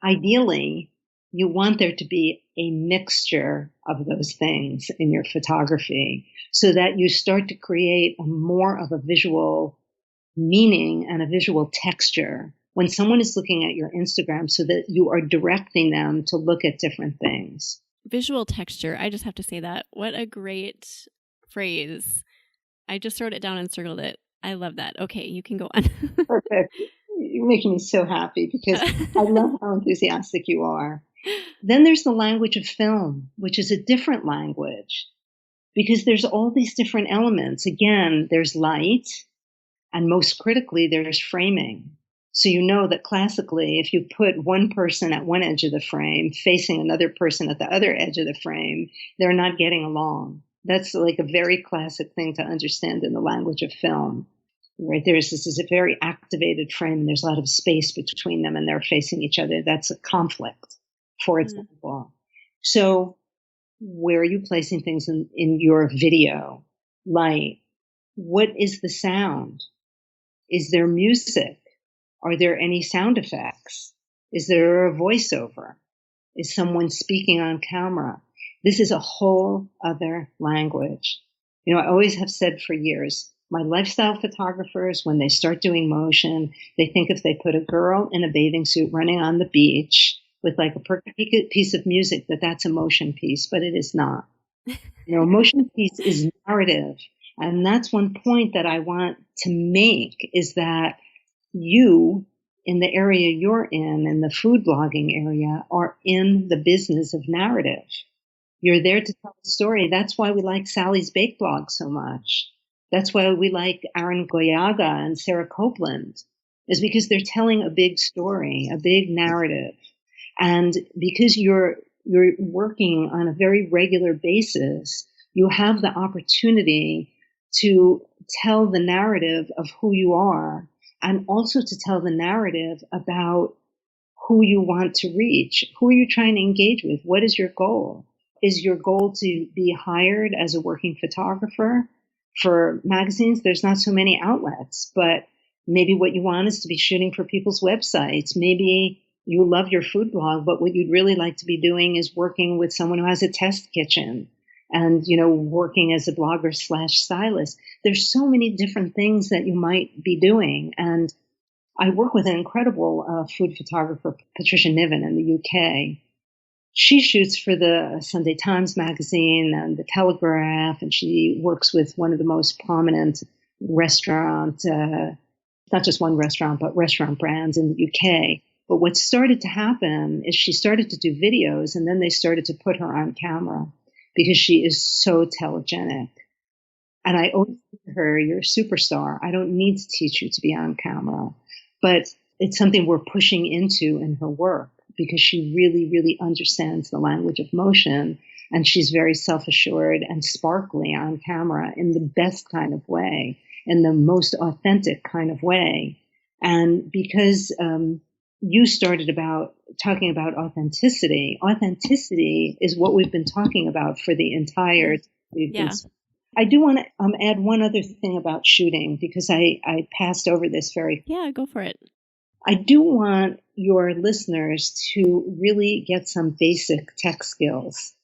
ideally, you want there to be a mixture of those things in your photography so that you start to create more of a visual meaning and a visual texture when someone is looking at your Instagram, so that you are directing them to look at different things. Visual texture. I just have to say that. What a great phrase. I just wrote it down and circled it. I love that. Okay, you can go on. Perfect. You're making me so happy because I love how enthusiastic you are. Then there's the language of film, which is a different language because there's all these different elements. Again, there's light, and most critically, there's framing. So you know that classically, if you put one person at one edge of the frame facing another person at the other edge of the frame, they're not getting along. That's like a very classic thing to understand in the language of film. Right, this is a very activated frame, and there's a lot of space between them, and they're facing each other. That's a conflict, for example. So where are you placing things in your video? Light. What is the sound? Is there music? Are there any sound effects? Is there a voiceover? Is someone speaking on camera? This is a whole other language. You know, I always have said for years, my lifestyle photographers, when they start doing motion, they think if they put a girl in a bathing suit running on the beach with like a perfect piece of music, that's a motion piece, but it is not. You know, a motion piece is narrative. And that's one point that I want to make, is that you, in the area you're in the food blogging area, are in the business of narrative. You're there to tell a story. That's why we like Sally's Bake Blog so much. That's why we like Aaron Goyaga and Sarah Copeland, is because they're telling a big story, a big narrative. And because you're working on a very regular basis, you have the opportunity to tell the narrative of who you are, and also to tell the narrative about who you want to reach. Who are you trying to engage with? What is your goal? Is your goal to be hired as a working photographer for magazines? There's not so many outlets, but maybe what you want is to be shooting for people's websites. Maybe you love your food blog, but what you'd really like to be doing is working with someone who has a test kitchen and, you know, working as a blogger / stylist. There's so many different things that you might be doing. And I work with an incredible food photographer, Patricia Niven, in the UK. She shoots for the Sunday Times magazine and the Telegraph, and she works with one of the most prominent restaurant, not just one restaurant, but restaurant brands in the UK. But what started to happen is she started to do videos, and then they started to put her on camera because she is so telegenic. And I always say to her, you're a superstar. I don't need to teach you to be on camera. But it's something we're pushing into in her work because she really, really understands the language of motion. And she's very self-assured and sparkly on camera in the best kind of way, in the most authentic kind of way. And because you started talking about authenticity. Authenticity is what we've been talking about for the entire. Yeah. I do want to add one other thing about shooting because I passed over this very. Yeah, go for it. I do want your listeners to really get some basic tech skills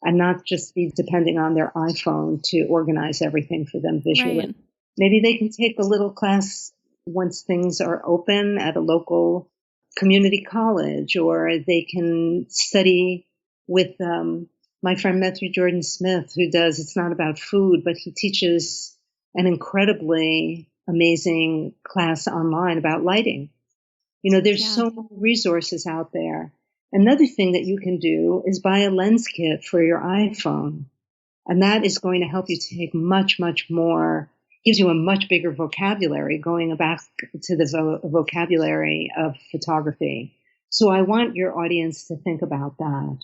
and not just be depending on their iPhone to organize everything for them visually. Right. Maybe they can take a little class once things are open at a local community college, or they can study with my friend Matthew Jordan Smith, who does It's Not About Food, but he teaches an incredibly amazing class online about lighting. You know, there's so many resources out there. Another thing that you can do is buy a lens kit for your iPhone. And that is going to help you take much, much more, gives you a much bigger vocabulary going back to the vocabulary of photography. So I want your audience to think about that.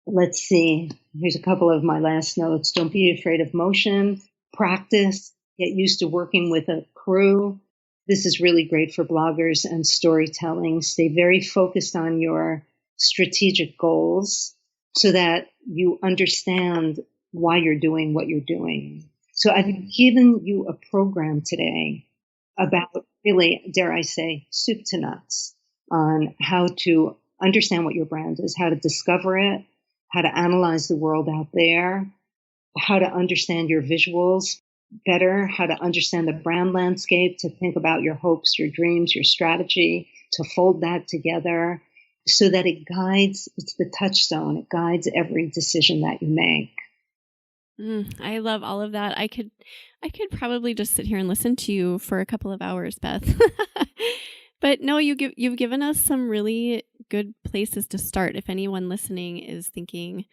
Let's see. Here's a couple of my last notes. Don't be afraid of motion. Practice. Get used to working with a crew. This is really great for bloggers and storytelling. Stay very focused on your strategic goals so that you understand why you're doing what you're doing. So I've given you a program today about really, dare I say, soup to nuts on how to understand what your brand is, how to discover it, how to analyze the world out there, how to understand your visuals better, how to understand the brand landscape, to think about your hopes, your dreams, your strategy, to fold that together so that it guides, it's the touchstone, it guides every decision that you make. I love all of that. I could probably just sit here and listen to you for a couple of hours, Beth. But no, you've given us some really good places to start. If anyone listening is thinking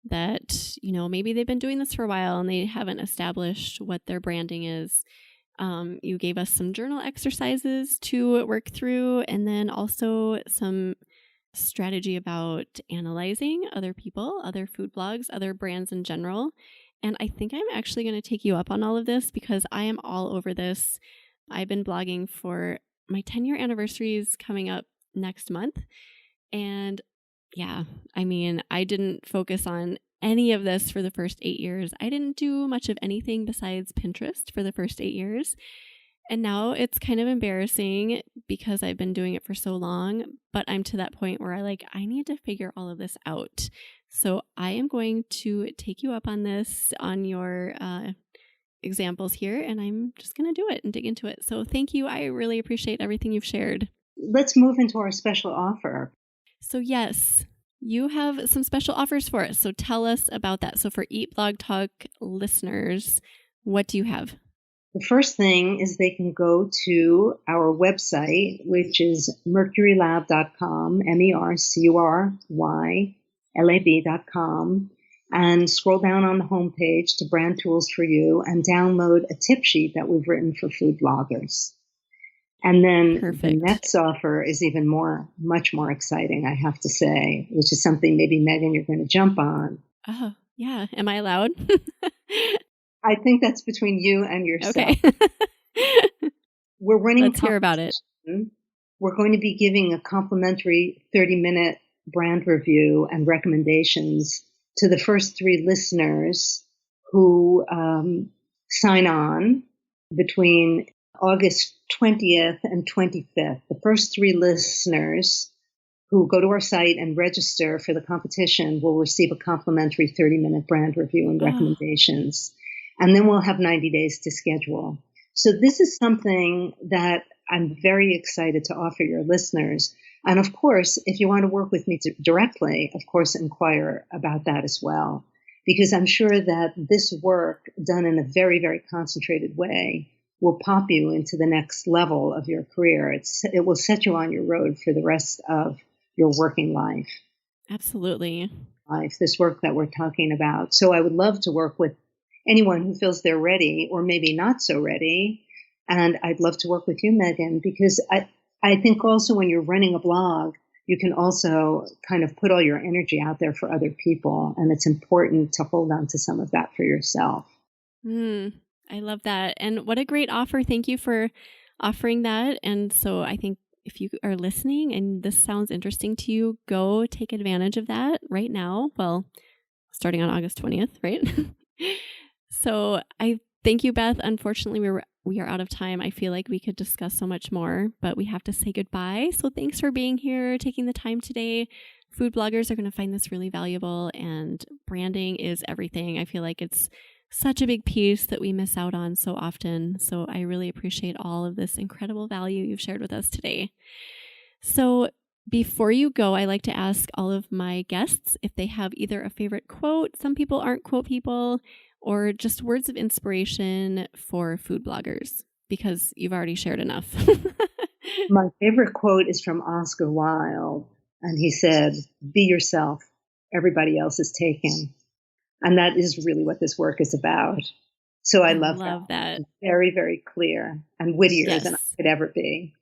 that, maybe they've been doing this for a while and they haven't established what their branding is. You gave us some journal exercises to work through, and then also some strategy about analyzing other people, other food blogs, other brands in general. And I think I'm actually going to take you up on all of this because I am all over this. I've been blogging for my 10-year anniversary is coming up next month. And yeah, I didn't focus on any of this for the first 8 years. I didn't do much of anything besides Pinterest for the first 8 years. And now it's kind of embarrassing because I've been doing it for so long, but I'm to that point where I need to figure all of this out. So I am going to take you up on this, on your examples here, and I'm just going to do it and dig into it. So thank you. I really appreciate everything you've shared. Let's move into our special offer. So yes, you have some special offers for us. So tell us about that. So for Eat Blog Talk listeners, what do you have? The first thing is they can go to our website, which is mercurylab.com, mercurylab.com, and scroll down on the homepage to Brand Tools for You and download a tip sheet that we've written for food bloggers. And then Perfect. The next offer is even much more exciting, I have to say, which is something maybe, Megan, you're going to jump on. Oh, yeah. Am I allowed? I think that's between you and yourself. Okay. We're running. Let's hear about it. We're going to be giving a complimentary 30-minute brand review and recommendations to the first 3 listeners who sign on between August 20th and 25th. The first 3 listeners who go to our site and register for the competition will receive a complimentary 30-minute brand review and recommendations. And then we'll have 90 days to schedule. So this is something that I'm very excited to offer your listeners. And of course, if you want to work with me directly, of course, inquire about that as well. Because I'm sure that this work done in a very, very concentrated way will pop you into the next level of your career. It will set you on your road for the rest of your working life. Absolutely. This work that we're talking about. So I would love to work with anyone who feels they're ready or maybe not so ready. And I'd love to work with you, Megan, because I think also when you're running a blog, you can also kind of put all your energy out there for other people. And it's important to hold on to some of that for yourself. I love that. And what a great offer. Thank you for offering that. And so I think if you are listening and this sounds interesting to you, go take advantage of that right now. Well, starting on August 20th, right? So I thank you, Beth. Unfortunately, we are out of time. I feel like we could discuss so much more, but we have to say goodbye. So thanks for being here, taking the time today. Food bloggers are going to find this really valuable, and branding is everything. I feel like it's such a big piece that we miss out on so often. So I really appreciate all of this incredible value you've shared with us today. So before you go, I like to ask all of my guests if they have either a favorite quote. Some people aren't quote people, or just words of inspiration for food bloggers, because you've already shared enough. My favorite quote is from Oscar Wilde, and he said, "Be yourself. Everybody else is taken." And that is really what this work is about. So I love that. It's very, very clear and wittier than I could ever be.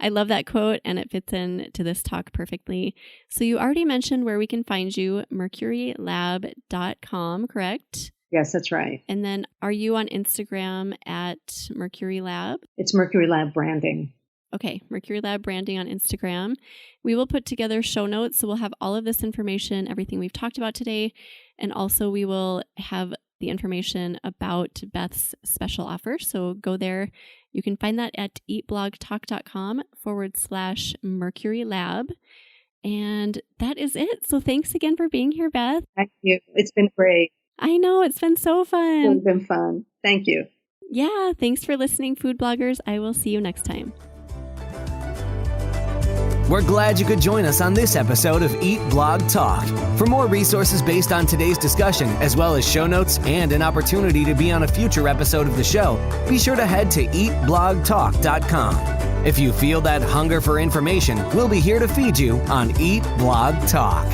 I love that quote, and it fits in to this talk perfectly. So you already mentioned where we can find you, mercurylab.com, correct? Yes, that's right. And then are you on Instagram at Mercury Lab? It's Mercury Lab Branding. Okay, Mercury Lab Branding on Instagram. We will put together show notes, so we'll have all of this information, everything we've talked about today, and also we will have the information about Beth's special offer. So go there. You can find that at eatblogtalk.com/Mercury Lab. And that is it. So thanks again for being here, Beth. Thank you. It's been great. I know. It's been so fun. It's been fun. Thank you. Yeah. Thanks for listening, food bloggers. I will see you next time. We're glad you could join us on this episode of Eat Blog Talk. For more resources based on today's discussion, as well as show notes and an opportunity to be on a future episode of the show, be sure to head to eatblogtalk.com. If you feel that hunger for information, we'll be here to feed you on Eat Blog Talk.